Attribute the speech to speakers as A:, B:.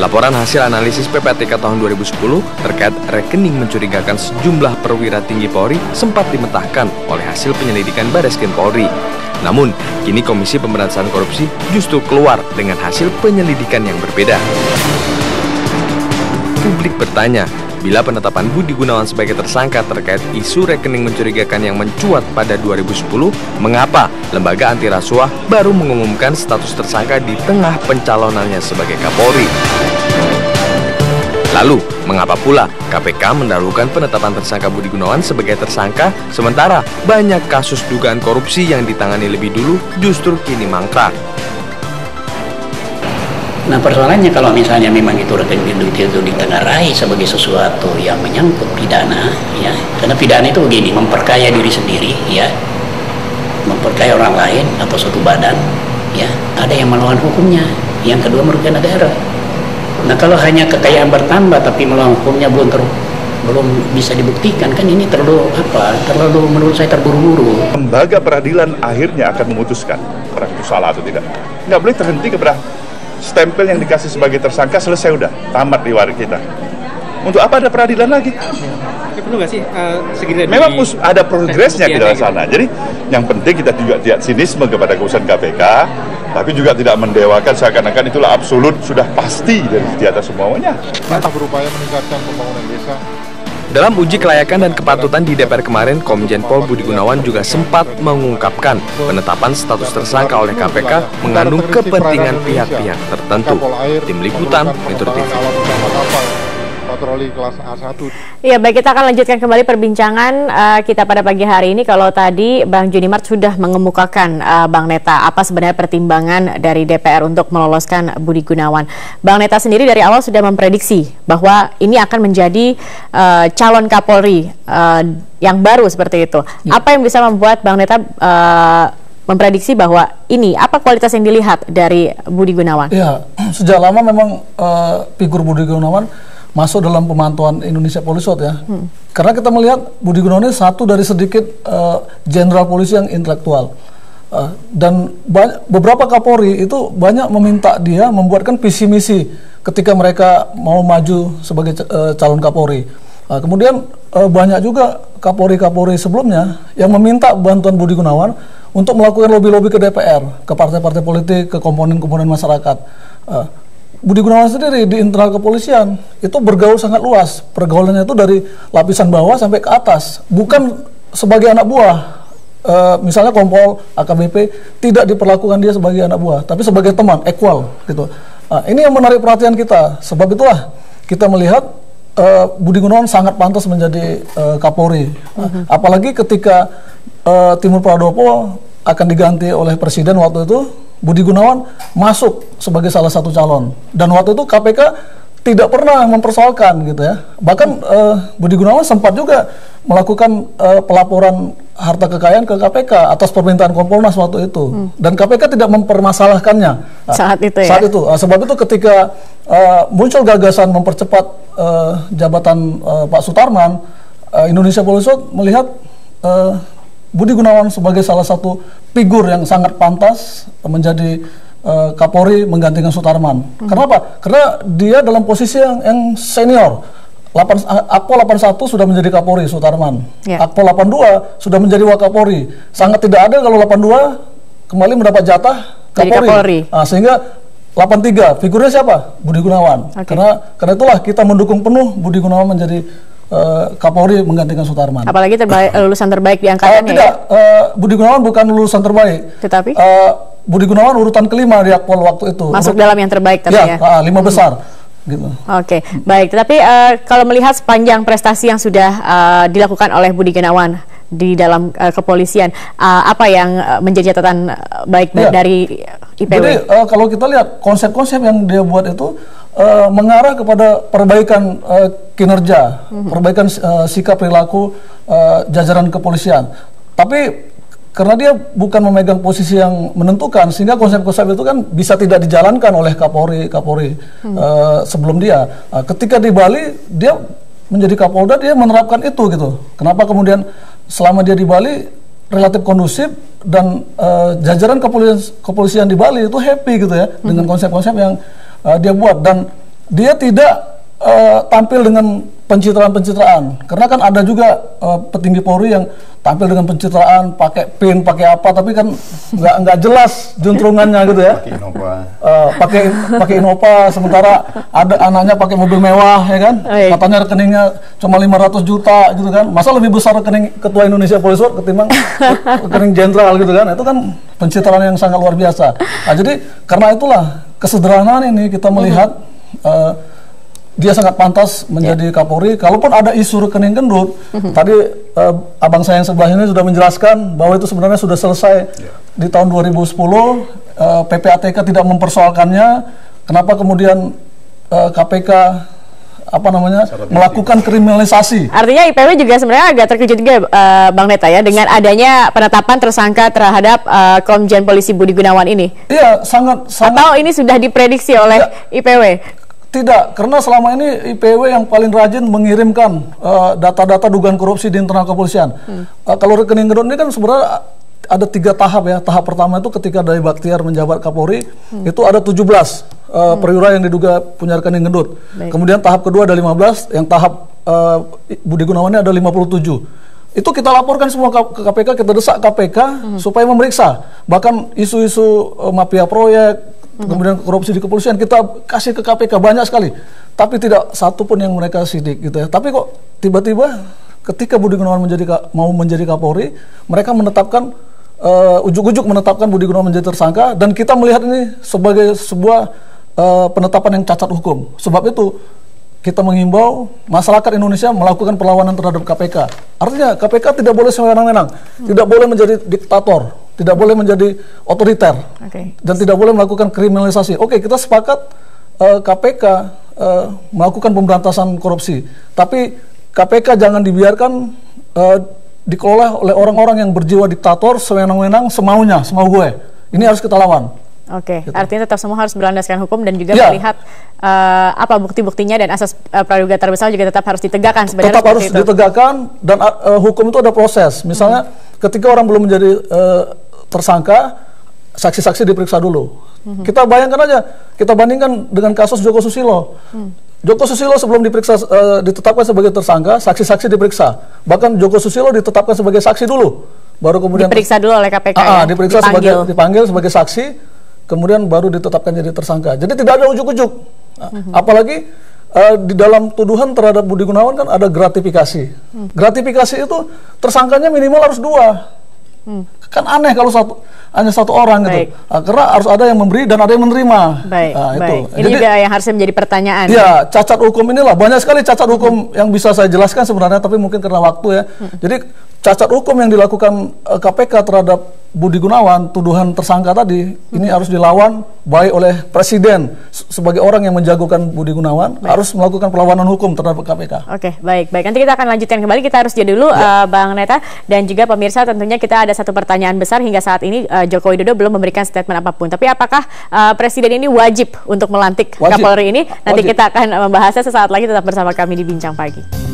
A: Laporan hasil analisis PPATK tahun 2010 terkait rekening mencurigakan sejumlah perwira tinggi Polri sempat dimentahkan oleh hasil penyelidikan Bareskrim Polri. Namun, kini Komisi Pemberantasan Korupsi justru keluar dengan hasil penyelidikan yang berbeda. Publik bertanya, bila penetapan Budi Gunawan sebagai tersangka terkait isu rekening mencurigakan yang mencuat pada 2010, mengapa lembaga anti rasuah baru mengumumkan status tersangka di tengah pencalonannya sebagai Kapolri? Lalu, mengapa pula KPK mendahulukan penetapan tersangka Budi Gunawan sebagai tersangka, sementara banyak kasus dugaan korupsi yang ditangani lebih dulu justru kini mangkrak?
B: Nah, persoalannya kalau misalnya memang itu rekening itu ditengarai sebagai sesuatu yang menyangkut pidana, ya, karena pidana itu begini, memperkaya diri sendiri, ya, memperkaya orang lain atau suatu badan, ya, ada yang melawan hukumnya, yang kedua merugikan negara. Nah, kalau hanya kekayaan bertambah tapi melawan hukumnya belum bisa dibuktikan, kan ini terlalu menurut saya terburu-buru.
C: Lembaga peradilan akhirnya akan memutuskan orang itu salah atau tidak. Nggak boleh terhenti kepada stempel yang dikasih sebagai tersangka, selesai, udah tamat di waris kita. Untuk apa ada peradilan lagi?
D: Perlu nggak sih segera
C: memang ada progresnya ke dalam sana. Jadi yang penting kita juga tidak sinisme kepada keputusan KPK, tapi juga tidak mendewakan seakan-akan itulah absolut, sudah pasti di atas semuanya.
E: Kita berupaya meningkatkan pembangunan desa.
A: Dalam uji kelayakan dan kepatutan di DPR kemarin, Komjen Pol Budi Gunawan juga sempat mengungkapkan penetapan status tersangka oleh KPK mengandung kepentingan pihak-pihap tertentu. Tim Liputan, Metro TV.
E: Patroli kelas A1.
F: Ya, baik, kita akan lanjutkan kembali perbincangan kita pada pagi hari ini. Kalau tadi Bang Junimart sudah mengemukakan, Bang Neta, apa sebenarnya pertimbangan dari DPR untuk meloloskan Budi Gunawan. Bang Neta sendiri dari awal sudah memprediksi bahwa ini akan menjadi calon Kapolri yang baru seperti itu. Ya. Apa yang bisa membuat Bang Neta memprediksi bahwa ini, apa kualitas yang dilihat dari Budi Gunawan? Ya,
G: sejak lama memang figur Budi Gunawan masuk dalam pemantauan Indonesia Police Watch, ya. Karena kita melihat Budi Gunawan ini satu dari sedikit jenderal polisi yang intelektual. Dan beberapa Kapolri itu banyak meminta dia membuatkan visi misi ketika mereka mau maju sebagai calon Kapolri. Kemudian banyak juga Kapolri-Kapolri sebelumnya yang meminta bantuan Budi Gunawan untuk melakukan lobby-lobby ke DPR, ke partai-partai politik, ke komponen-komponen masyarakat. Budi Gunawan sendiri di internal kepolisian itu bergaul sangat luas. Pergaulannya itu dari lapisan bawah sampai ke atas. Bukan sebagai anak buah. Misalnya Kompol, AKBP tidak diperlakukan dia sebagai anak buah, tapi sebagai teman, equal gitu. Ini yang menarik perhatian kita. Sebab itulah kita melihat Budi Gunawan sangat pantas menjadi Kapolri. Apalagi ketika Timur Pradopo akan diganti oleh Presiden waktu itu, Budi Gunawan masuk sebagai salah satu calon, dan waktu itu KPK tidak pernah mempersoalkan gitu, ya. Bahkan Budi Gunawan sempat juga melakukan pelaporan harta kekayaan ke KPK atas permintaan Kompolnas waktu itu, dan KPK tidak mempermasalahkannya
F: saat itu, ya?
G: Saat itu. Sebab itu ketika muncul gagasan mempercepat jabatan Pak Sutarman, Indonesia Police Watch melihat Budi Gunawan sebagai salah satu figur yang sangat pantas menjadi Kapolri menggantikan Sutarman. Kenapa? Karena dia dalam posisi yang senior. Akpol 81 sudah menjadi Kapolri Sutarman. Akpol 82 sudah menjadi Wakapolri. Sangat tidak ada kalau 82 kembali mendapat jatah Kapolri. Sehingga 83 figurnya siapa? Budi Gunawan. Karena itulah kita mendukung penuh Budi Gunawan menjadi Kapolri menggantikan Sutarman.
F: Apalagi lulusan terbaik di angkatannya.
G: Tidak, Budi Gunawan bukan lulusan terbaik.
F: Tetapi
G: Budi Gunawan urutan kelima di Akpol waktu itu.
F: Masuk dalam yang terbaik tapi ya.
G: 5 besar. Gitu.
F: Oke, baik. Tetapi kalau melihat sepanjang prestasi yang sudah dilakukan oleh Budi Gunawan di dalam kepolisian, apa yang menjadi catatan baik dari IPW?
G: Jadi kalau kita lihat konsep-konsep yang dia buat itu mengarah kepada perbaikan kinerja, perbaikan sikap perilaku jajaran kepolisian. Tapi karena dia bukan memegang posisi yang menentukan, sehingga konsep-konsep itu kan bisa tidak dijalankan oleh Kapolri sebelum dia. Ketika di Bali dia menjadi Kapolda, dia menerapkan itu gitu. Kenapa kemudian selama dia di Bali relatif kondusif dan jajaran kepolisian di Bali itu happy gitu ya dengan konsep-konsep yang dia buat. Dan dia tidak tampil dengan pencitraan-pencitraan, karena kan ada juga petinggi Polri yang tampil dengan pencitraan, pakai pin, pakai apa, tapi kan nggak jelas juntrungannya gitu ya. Pakai Innova, sementara ada anaknya pakai mobil mewah, ya kan? Katanya rekeningnya cuma 500 juta gitu kan. Masa lebih besar rekening Ketua Indonesia Police Force ketimbang rekening jenderal gitu kan? Itu kan pencitraan yang sangat luar biasa. Nah, jadi karena itulah kesederhanaan ini kita melihat dia sangat pantas menjadi Kapolri. Kalaupun ada isu rekening gendut, tadi abang saya yang sebelah ini sudah menjelaskan bahwa itu sebenarnya sudah selesai di tahun 2010. PPATK tidak mempersoalkannya. Kenapa kemudian KPK melakukan kriminalisasi?
F: Artinya IPW juga sebenarnya agak terkejut juga, Bang Neta ya, dengan adanya penetapan tersangka terhadap Komjen Polisi Budi Gunawan ini.
G: Iya, sangat.
F: Atau ini sudah diprediksi oleh IPW?
G: Tidak, karena selama ini IPW yang paling rajin mengirimkan data-data dugaan korupsi di internal kepolisian. Kalau rekening gendut ini kan sebenarnya ada 3 tahap ya. Tahap pertama itu ketika dari Bakhtiar menjabat Kapolri, itu ada 17 perwira yang diduga punya rekening gendut. Kemudian tahap kedua ada 15, yang tahap Budi Gunawan ini ada 57. Itu kita laporkan semua ke KPK, kita desak KPK supaya memeriksa. Bahkan isu-isu mafia proyek, kemudian korupsi di kepolisian kita kasih ke KPK banyak sekali, tapi tidak satu pun yang mereka sidik gitu ya. Tapi kok tiba-tiba ketika Budi Gunawan mau menjadi Kapolri, mereka menetapkan ujuk-ujuk menetapkan Budi Gunawan menjadi tersangka, dan kita melihat ini sebagai sebuah penetapan yang cacat hukum. Sebab itu kita mengimbau masyarakat Indonesia melakukan perlawanan terhadap KPK. Artinya KPK tidak boleh sewenang-wenang, tidak boleh menjadi diktator, tidak boleh menjadi otoriter, dan tidak boleh melakukan kriminalisasi. Oke, kita sepakat KPK melakukan pemberantasan korupsi, tapi KPK jangan dibiarkan dikelola oleh orang-orang yang berjiwa diktator, sewenang-wenang, semaunya, semau gue. Ini harus kita lawan.
F: Oke, artinya tetap semua harus berlandaskan hukum dan juga melihat apa bukti-buktinya, dan asas praduga tak bersalah juga tetap harus ditegakkan sebenarnya.
G: Tetap harus ditegakkan, dan hukum itu ada proses. Misalnya ketika orang belum menjadi tersangka, saksi-saksi diperiksa dulu. Kita bayangkan aja, kita bandingkan dengan kasus Joko Susilo. Joko Susilo sebelum ditetapkan sebagai tersangka, saksi-saksi diperiksa. Bahkan Joko Susilo ditetapkan sebagai saksi dulu, baru kemudian
F: diperiksa dulu oleh KPK.
G: Diperiksa dipanggil sebagai saksi, kemudian baru ditetapkan jadi tersangka. Jadi tidak ada ujuk-ujuk. Apalagi di dalam tuduhan terhadap Budi Gunawan kan ada gratifikasi. Gratifikasi itu tersangkanya minimal harus 2. Kan aneh kalau hanya satu orang gitu. Karena harus ada yang memberi dan ada yang menerima. Itu.
F: Ini jadi, juga yang harusnya menjadi pertanyaan.
G: Ya, cacat hukum inilah. Banyak sekali cacat hukum yang bisa saya jelaskan sebenarnya, tapi mungkin karena waktu ya. Jadi cacat hukum yang dilakukan KPK terhadap Budi Gunawan, tuduhan tersangka tadi, ini harus dilawan baik oleh Presiden sebagai orang yang menjagokan Budi Gunawan, harus melakukan perlawanan hukum terhadap KPK.
F: Oke, baik. Nanti kita akan lanjutkan kembali. Kita harus jeda dulu, Bang Neta, dan juga pemirsa. Tentunya kita ada satu pertanyaan besar. Hingga saat ini Joko Widodo belum memberikan statement apapun. Tapi apakah Presiden ini wajib untuk melantik Kapolri ini? Nanti kita akan membahasnya sesaat lagi. Tetap bersama kami di Bincang Pagi.